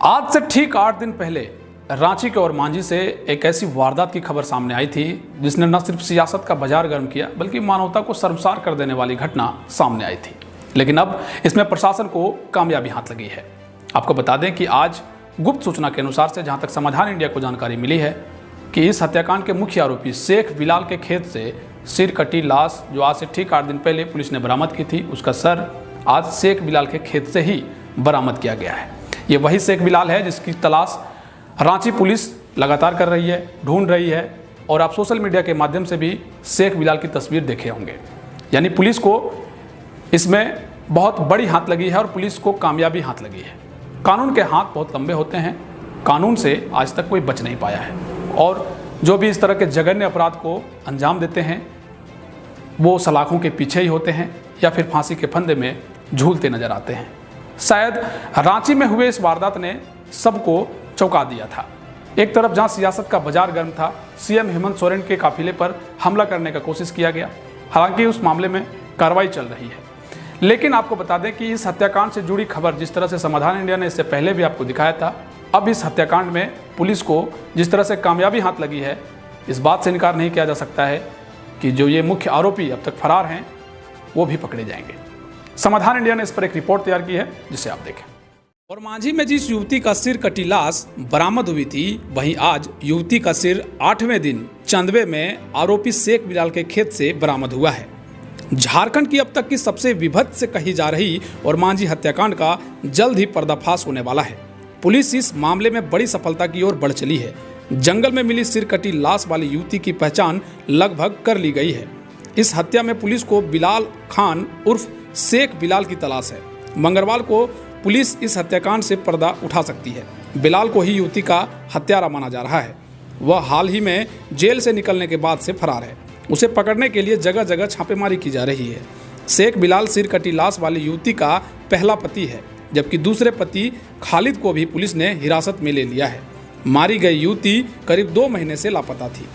आज से ठीक 8 दिन पहले रांची के ओरमांझी से एक ऐसी वारदात की खबर सामने आई थी जिसने न सिर्फ सियासत का बाजार गर्म किया बल्कि मानवता को शर्मसार कर देने वाली घटना सामने आई थी। लेकिन अब इसमें प्रशासन को कामयाबी हाथ लगी है। आपको बता दें कि आज गुप्त सूचना के अनुसार से जहां तक समाधान इंडिया को जानकारी मिली है कि इस हत्याकांड के मुख्य आरोपी शेख बिलाल के खेत से सिर कटी लाश जो आज से ठीक 8 दिन पहले पुलिस ने बरामद की थी, उसका सर आज शेख बिलाल के खेत से ही बरामद किया गया है। ये वही शेख बिलाल है जिसकी तलाश रांची पुलिस लगातार कर रही है, ढूंढ रही है। और आप सोशल मीडिया के माध्यम से भी शेख बिलाल की तस्वीर देखे होंगे। यानी पुलिस को इसमें बहुत बड़ी हाथ लगी है और पुलिस को कामयाबी हाथ लगी है। कानून के हाथ बहुत लंबे होते हैं, कानून से आज तक कोई बच नहीं पाया है। और जो भी इस तरह के जघन्य अपराध को अंजाम देते हैं वो सलाखों के पीछे ही होते हैं या फिर फांसी के फंदे में झूलते नजर आते हैं। शायद रांची में हुए इस वारदात ने सबको चौंका दिया था। एक तरफ जहां सियासत का बाजार गर्म था, सीएम हेमंत सोरेन के काफिले पर हमला करने का कोशिश किया गया। हालांकि उस मामले में कार्रवाई चल रही है। लेकिन आपको बता दें कि इस हत्याकांड से जुड़ी खबर जिस तरह से समाधान इंडिया ने इससे पहले भी आपको दिखाया था, अब इस हत्याकांड में पुलिस को जिस तरह से कामयाबी हाथ लगी है, इस बात से इनकार नहीं किया जा सकता है कि जो ये मुख्य आरोपी अब तक फरार हैं वो भी पकड़े जाएंगे। समाधान इंडिया ने इस पर एक रिपोर्ट तैयार की है जिसे आप देखें। ओरमांझी में जिस युवती का सिर कटी लाश बरामद हुई थी, वहीं आज युवती का सिर 8वें दिन चंदवे में आरोपी शेख बिलाल के खेत से बरामद हुआ है। झारखंड की अब तक की सबसे विभत्स से कही जा रही ओरमांझी हत्याकांड का जल्द ही पर्दाफाश होने वाला है। पुलिस इस मामले में बड़ी सफलता की ओर बढ़ चली है। जंगल में मिली सिर कटी लाश वाली युवती की पहचान लगभग कर ली गई है। इस हत्या में पुलिस को बिलाल खान उर्फ शेख बिलाल की तलाश है। मंगलवार को पुलिस इस हत्याकांड से पर्दा उठा सकती है। बिलाल को ही युवती का हत्यारा माना जा रहा है। वह हाल ही में जेल से निकलने के बाद से फरार है। उसे पकड़ने के लिए जगह जगह छापेमारी की जा रही है। शेख बिलाल सिर कटी लाश वाली युवती का पहला पति है, जबकि दूसरे पति खालिद को भी पुलिस ने हिरासत में ले लिया है। मारी गई युवती करीब 2 महीने से लापता थी।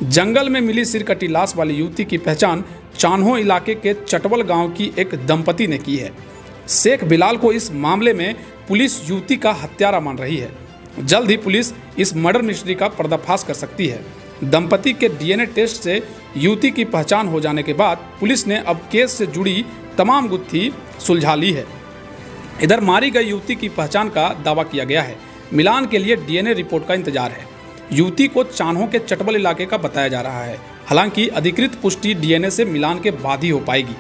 जंगल में मिली सिर कटी लाश वाली युवती की पहचान चान्हो इलाके के चटवल गांव की एक दंपति ने की है। शेख बिलाल को इस मामले में पुलिस युवती का हत्यारा मान रही है। जल्द ही पुलिस इस मर्डर मिस्ट्री का पर्दाफाश कर सकती है। दंपति के डीएनए टेस्ट से युवती की पहचान हो जाने के बाद पुलिस ने अब केस से जुड़ी तमाम गुत्थी सुलझा ली है। इधर मारी गई युवती की पहचान का दावा किया गया है। मिलान के लिए डीएनए रिपोर्ट का इंतजार है। युवती को चान्हो के चटवल इलाके का बताया जा रहा है। हालांकि अधिकृत पुष्टि डीएनए से मिलान के बाद ही हो पाएगी।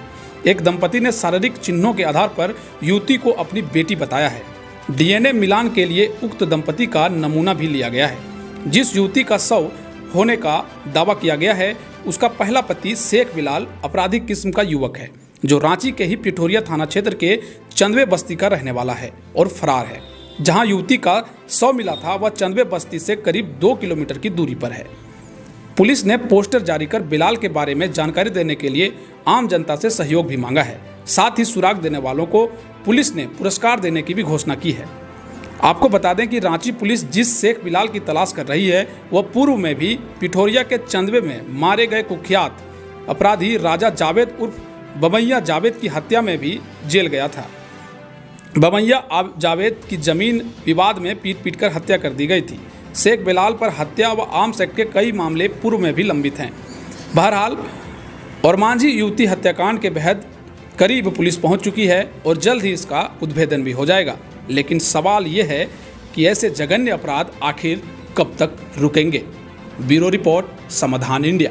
एक दंपति ने शारीरिक चिन्हों के आधार पर युवती को अपनी बेटी बताया है। डीएनए मिलान के लिए उक्त दंपति का नमूना भी लिया गया है। जिस युवती का शव होने का दावा किया गया है, उसका पहला पति शेख बिलाल आपराधिक किस्म का युवक है, जो रांची के ही पिठोरिया थाना क्षेत्र के चंदवे बस्ती का रहने वाला है और फरार है। जहां युवती का शव मिला था वह चंदवे बस्ती से करीब 2 किलोमीटर की दूरी पर है। पुलिस ने पोस्टर जारी कर बिलाल के बारे में जानकारी देने के लिए आम जनता से सहयोग भी मांगा है। साथ ही सुराग देने वालों को पुलिस ने पुरस्कार देने की भी घोषणा की है। आपको बता दें कि रांची पुलिस जिस शेख बिलाल की तलाश कर रही है वह पूर्व में भी पिठोरिया के चंदवे में मारे गए कुख्यात अपराधी राजा जावेद उर्फ बमैया जावेद की हत्या में भी जेल गया था। बमैया जावेद की जमीन विवाद में पीट कर हत्या कर दी गई थी। शेख बिलाल पर हत्या व आर्म्स एक्ट के कई मामले पूर्व में भी लंबित हैं। बहरहाल ओरमांझी युवती हत्याकांड के बेहद करीब पुलिस पहुंच चुकी है और जल्द ही इसका उद्भेदन भी हो जाएगा। लेकिन सवाल ये है कि ऐसे जघन्य अपराध आखिर कब तक रुकेंगे। ब्यूरो रिपोर्ट, समाधान इंडिया।